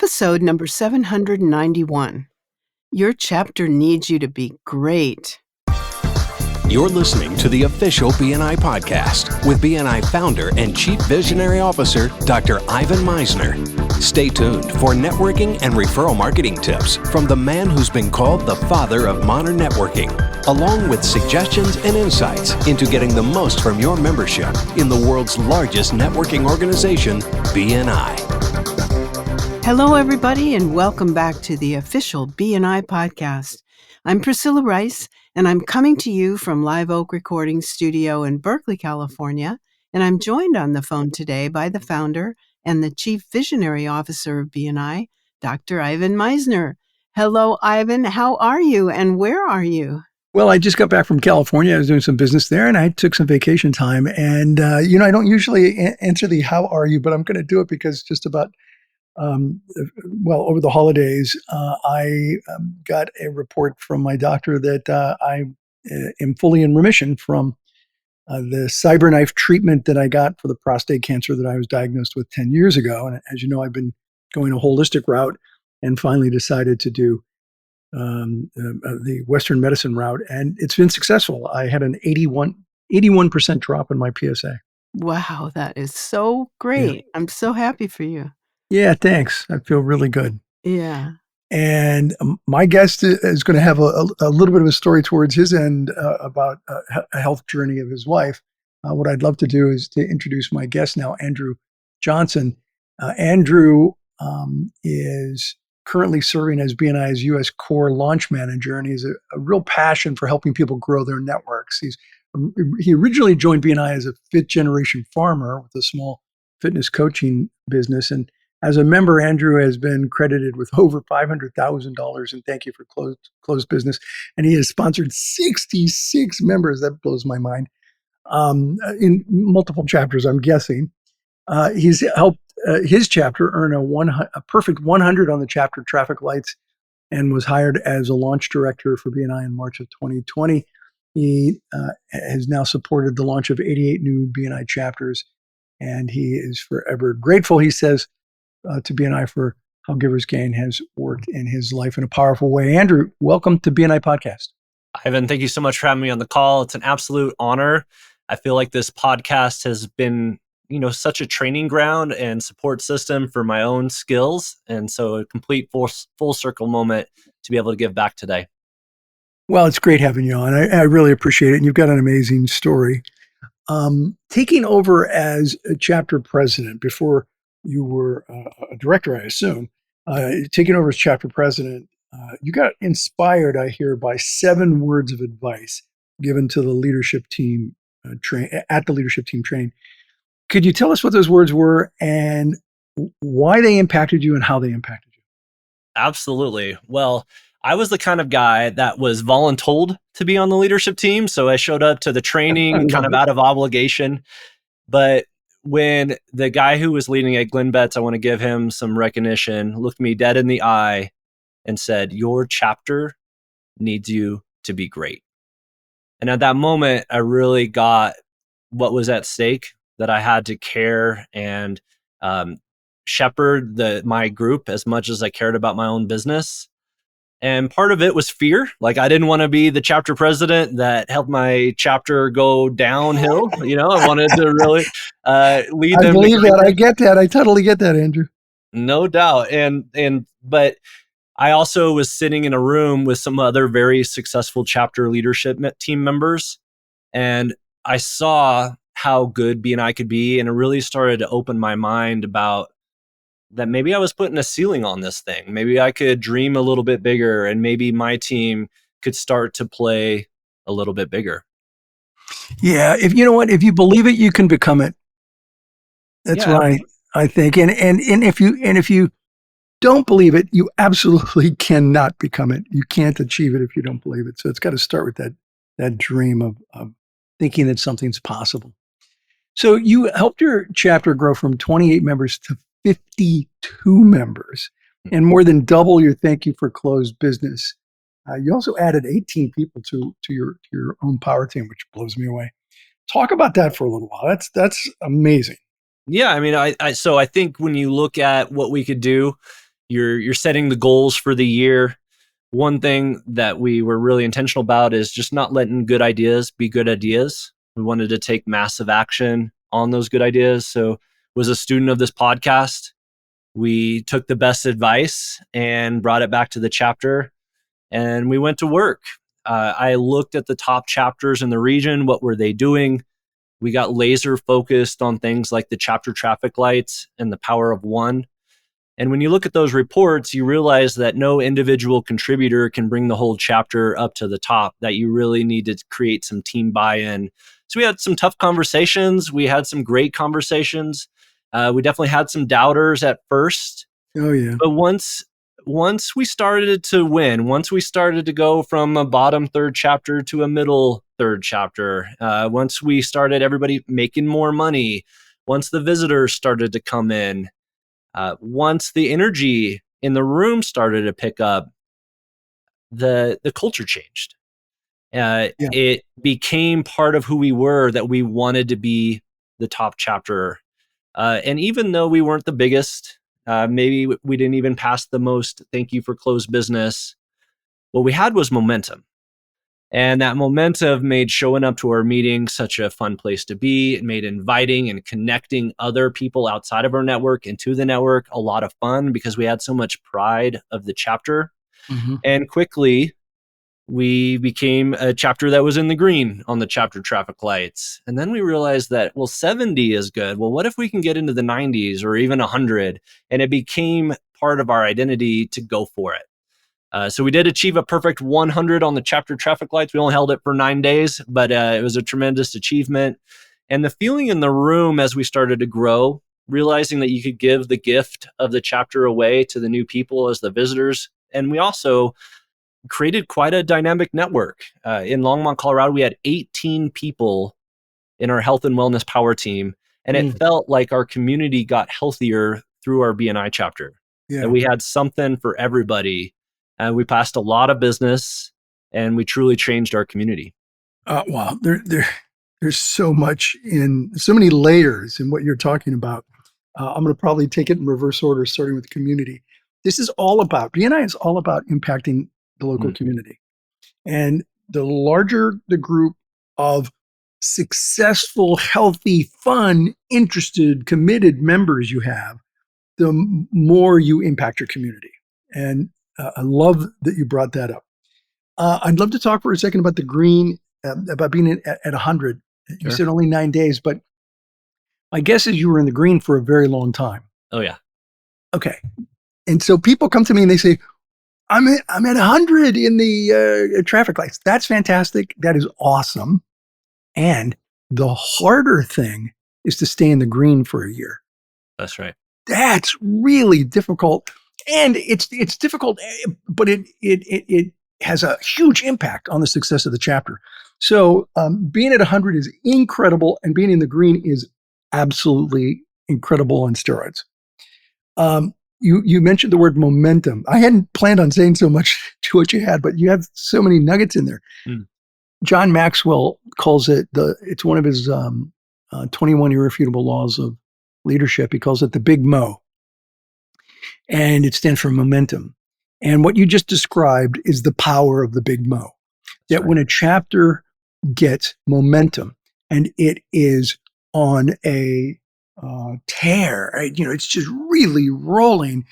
Episode number 791. Your chapter needs you to be great. You're listening to the official BNI podcast with BNI founder and Chief Visionary Officer, Dr. Ivan Misner. Stay tuned for networking and referral marketing tips from the man who's been called the father of modern networking, along with suggestions and insights into getting the most from your membership in the world's largest networking organization, BNI. Hello, everybody, and welcome back to the official BNI podcast. I'm Priscilla Rice, and I'm coming to you from Live Oak Recording Studio in Berkeley, California, and I'm joined on the phone today by the founder and the Chief Visionary Officer of BNI, Dr. Ivan Misner. Hello, Ivan. How are you, and where are you? Well, I just got back from California. I was doing some business there, and I took some vacation time. And, I don't usually answer the how are you, but I'm going to do it because just about over the holidays, I got a report from my doctor that I am fully in remission from the CyberKnife treatment that I got for the prostate cancer that I was diagnosed with 10 years ago. And as you know, I've been going a holistic route and finally decided to do the Western medicine route. And it's been successful. I had an 81% drop in my PSA. Wow, that is so great. Yeah. I'm so happy for you. Yeah, thanks. I feel really good. Yeah. And my guest is going to have a little bit of a story towards his end about a health journey of his wife. What I'd love to do is to introduce my guest now, Andrew Johnson. Andrew is currently serving as BNI's U.S. Core Launch Manager, and he's a real passion for helping people grow their networks. He originally joined BNI as a fifth-generation farmer with a small fitness coaching business, and as a member, Andrew has been credited with over $500,000 in thank you for closed business, and he has sponsored 66 members. That blows my mind. In multiple chapters, I'm guessing. He's helped his chapter earn a perfect 100 on the chapter traffic lights, and was hired as a launch director for BNI in March of 2020. He has now supported the launch of 88 new BNI chapters, and he is forever grateful, he says, to BNI for how Givers Gain has worked in his life in a powerful way. Andrew, welcome to BNI Podcast. Ivan, thank you so much for having me on the call. It's an absolute honor. I feel like this podcast has been, such a training ground and support system for my own skills. And so a complete full circle moment to be able to give back today. Well, it's great having you on. I really appreciate it. And you've got an amazing story. Taking over as a chapter president before you were a director, I assume, taking over as chapter president, you got inspired, I hear, by 7 words of advice given to the leadership team at the leadership team training. Could you tell us what those words were and why they impacted you and how they impacted you? Absolutely. Well, I was the kind of guy that was voluntold to be on the leadership team. So I showed up to the training kind of out of obligation. But when the guy who was leading at Glenn Betts, I want to give him some recognition, looked me dead in the eye and said, "Your chapter needs you to be great." And at that moment, I really got what was at stake, that I had to care and shepherd my group as much as I cared about my own business. And part of it was fear. Like, I didn't want to be the chapter president that helped my chapter go downhill. I wanted to really lead them. I believe that. I get that. I totally get that, Andrew. No doubt. But I also was sitting in a room with some other very successful chapter leadership team members, and I saw how good BNI could be, and it really started to open my mind about that maybe I was putting a ceiling on this thing. Maybe I could dream a little bit bigger, and maybe my team could start to play a little bit bigger. Yeah, if you believe it, you can become it. That's right, I think. And if you don't believe it, you absolutely cannot become it. You can't achieve it if you don't believe it. So it's got to start with that dream of thinking that something's possible. So you helped your chapter grow from 28 members to 52 members, and more than double your thank you for closed business. You also added 18 people to your own power team, which blows me away. Talk about that for a little while. That's amazing. Yeah, I mean, I think when you look at what we could do, you're setting the goals for the year. One thing that we were really intentional about is just not letting good ideas be good ideas. We wanted to take massive action on those good ideas. So was a student of this podcast. We took the best advice and brought it back to the chapter, and we went to work. I looked at the top chapters in the region. What were they doing? We got laser focused on things like the chapter traffic lights and the power of one. And when you look at those reports, you realize that no individual contributor can bring the whole chapter up to the top, that you really need to create some team buy-in. So we had some tough conversations. We had some great conversations. We definitely had some doubters at first. Oh, yeah. But once we started to win, once we started to go from a bottom third chapter to a middle third chapter, once we started everybody making more money, once the visitors started to come in, once the energy in the room started to pick up, the culture changed. It became part of who we were, that we wanted to be the top chapter. And even though we weren't the biggest, maybe we didn't even pass the most thank you for closed business, what we had was momentum. And that momentum made showing up to our meeting such a fun place to be. It made inviting and connecting other people outside of our network into the network a lot of fun, because we had so much pride of the chapter. Mm-hmm. And quickly, we became a chapter that was in the green on the chapter traffic lights. And then we realized that, well, 70 is good. Well, what if we can get into the 90s or even 100? And it became part of our identity to go for it. So we did achieve a perfect 100 on the chapter traffic lights. We only held it for 9 days, but it was a tremendous achievement. And the feeling in the room as we started to grow, realizing that you could give the gift of the chapter away to the new people as the visitors. And we also created quite a dynamic network. In Longmont, Colorado, we had 18 people in our health and wellness power team. And it felt like our community got healthier through our BNI chapter. Yeah. And we had something for everybody. And we passed a lot of business, and we truly changed our community. Wow. There's so much so many layers in what you're talking about. I'm going to probably take it in reverse order, starting with community. This is all about, BNI is all about impacting the local community. And the larger the group of successful, healthy, fun, interested, committed members you have, the more you impact your community. And I love that you brought that up. I'd love to talk for a second about the green, about being at 100. You Sure. said only 9 days, but my guess is you were in the green for a very long time. Oh, yeah. Okay. And so people come to me and they say, I'm at 100 in the traffic lights. That's fantastic. That is awesome. And the harder thing is to stay in the green for a year. That's right. That's really difficult. And it's difficult, but it has a huge impact on the success of the chapter. So being at 100 is incredible, and being in the green is absolutely incredible on steroids. You mentioned the word momentum. I hadn't planned on saying so much to what you had, but you have so many nuggets in there. John Maxwell calls it it's one of his 21 irrefutable laws of leadership. He calls it the Big Mo. And it stands for momentum. And what you just described is the power of the Big Mo. That right. When a chapter gets momentum and it is on a tear, right? It's just really rolling,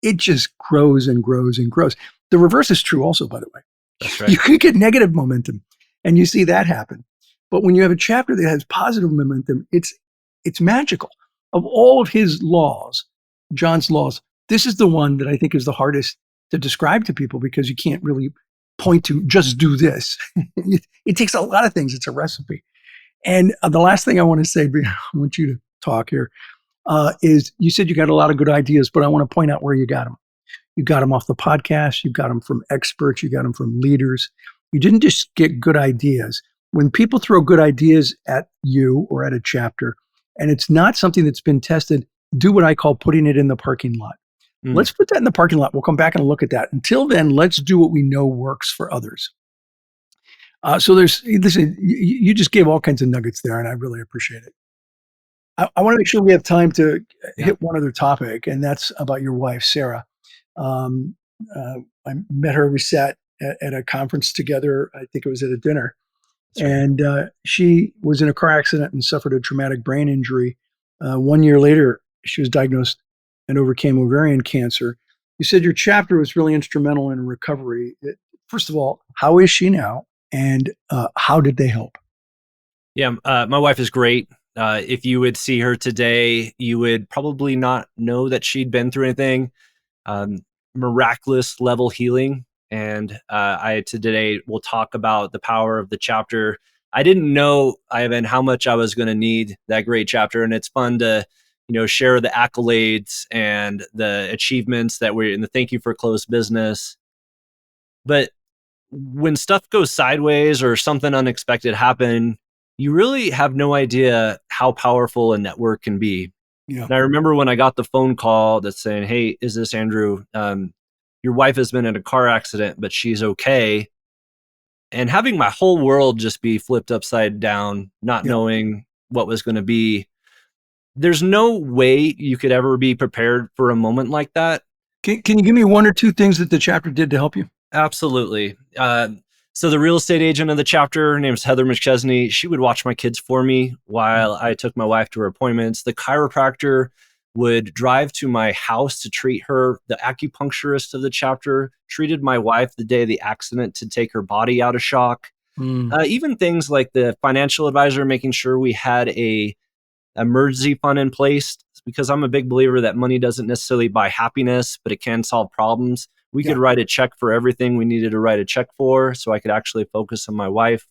it just grows and grows and grows. The reverse is true also, by the way. That's right. You could get negative momentum, and you see that happen. But when you have a chapter that has positive momentum, it's magical. Of all of his laws, John's laws, this is the one that I think is the hardest to describe to people, because you can't really point to just do this. It takes a lot of things. It's a recipe. And the last thing I want to say, I want you to talk here, is you said you got a lot of good ideas, but I want to point out where you got them. You got them off the podcast. You got them from experts. You got them from leaders. You didn't just get good ideas. When people throw good ideas at you or at a chapter, and it's not something that's been tested, do what I call putting it in the parking lot. Let's put that in the parking lot. We'll come back and look at that. Until then, let's do what we know works for others. So listen, you just gave all kinds of nuggets there, and I really appreciate it. I want to make sure we have time to hit one other topic, and that's about your wife, Sarah. Um, I met her. We sat at a conference together. I think it was at a dinner. That's right. And she was in a car accident and suffered a traumatic brain injury. 1 year later, she was diagnosed and overcame ovarian cancer. You said your chapter was really instrumental in recovery. First of all, how is she now? And how did they help? Yeah, my wife is great. If you would see her today, you would probably not know that she'd been through anything. Miraculous level healing. And I today will talk about the power of the chapter. I didn't know, Ivan, how much I was going to need that great chapter. And it's fun to, share the accolades and the achievements that we're in the thank you for closed business. But when stuff goes sideways or something unexpected happen, you really have no idea how powerful a network can be. Yeah. And I remember when I got the phone call that's saying, "Hey, is this Andrew? Your wife has been in a car accident, but she's okay." And having my whole world just be flipped upside down, not knowing what was going to be. There's no way you could ever be prepared for a moment like that. Can you give me one or two things that the chapter did to help you? Absolutely. So the real estate agent of the chapter, her name is Heather McChesney. She would watch my kids for me while I took my wife to her appointments. The chiropractor would drive to my house to treat her. The acupuncturist of the chapter treated my wife the day of the accident to take her body out of shock. Even things like the financial advisor, making sure we had a emergency fund in place, because I'm a big believer that money doesn't necessarily buy happiness, but it can solve problems. We could write a check for everything we needed to write a check for, so I could actually focus on my wife.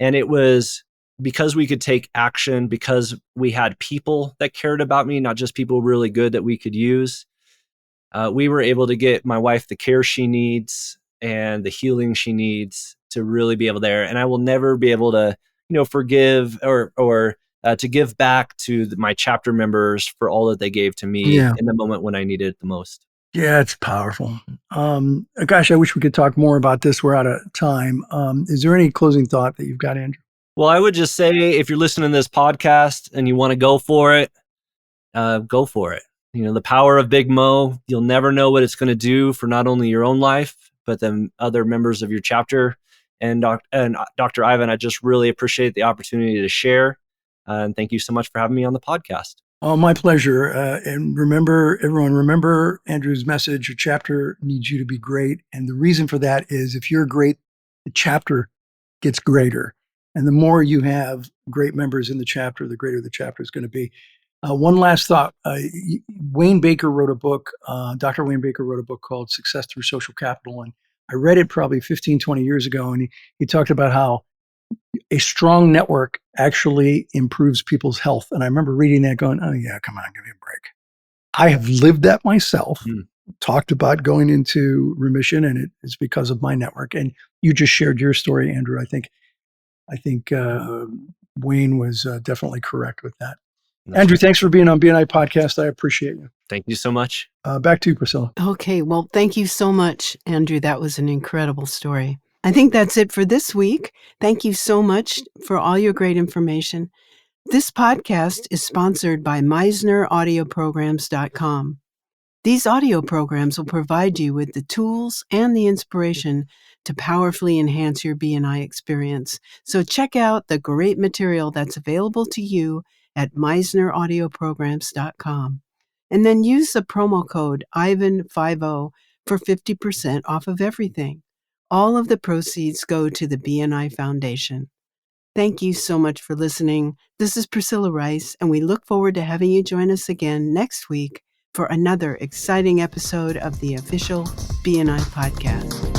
And it was because we could take action, because we had people that cared about me, not just people really good that we could use. We were able to get my wife the care she needs and the healing she needs to really be able there. And I will never be able to, forgive or to give back to my chapter members for all that they gave to me in the moment when I needed it the most. Yeah, it's powerful. Gosh, I wish we could talk more about this. We're out of time. Is there any closing thought that you've got, Andrew? Well, I would just say, if you're listening to this podcast and you want to go for it, go for it. The power of Big Mo, you'll never know what it's going to do for not only your own life, but then other members of your chapter. And Dr. Ivan, I just really appreciate the opportunity to share. And thank you so much for having me on the podcast. Oh, my pleasure. And remember Andrew's message: your chapter needs you to be great. And the reason for that is, if you're great, the chapter gets greater. And the more you have great members in the chapter, the greater the chapter is going to be. One last thought. Wayne Baker wrote a book, Dr. Wayne Baker wrote a book called Success Through Social Capital. And I read it probably 15, 20 years ago. And he talked about how a strong network actually improves people's health. And I remember reading that going, oh yeah, come on, give me a break. I have lived that myself, talked about going into remission, and it's because of my network. And you just shared your story, Andrew. I think Wayne was definitely correct with that. Andrew, thanks for being on BNI Podcast. I appreciate you. Thank you so much. Back to you, Priscilla. Okay, well, thank you so much, Andrew. That was an incredible story. I think that's it for this week. Thank you so much for all your great information. This podcast is sponsored by MeisnerAudioPrograms.com. These audio programs will provide you with the tools and the inspiration to powerfully enhance your BNI experience. So check out the great material that's available to you at MeisnerAudioPrograms.com. And then use the promo code IVAN50 for 50% off of everything. All of the proceeds go to the BNI Foundation. Thank you so much for listening. This is Priscilla Rice, and we look forward to having you join us again next week for another exciting episode of the official BNI Podcast.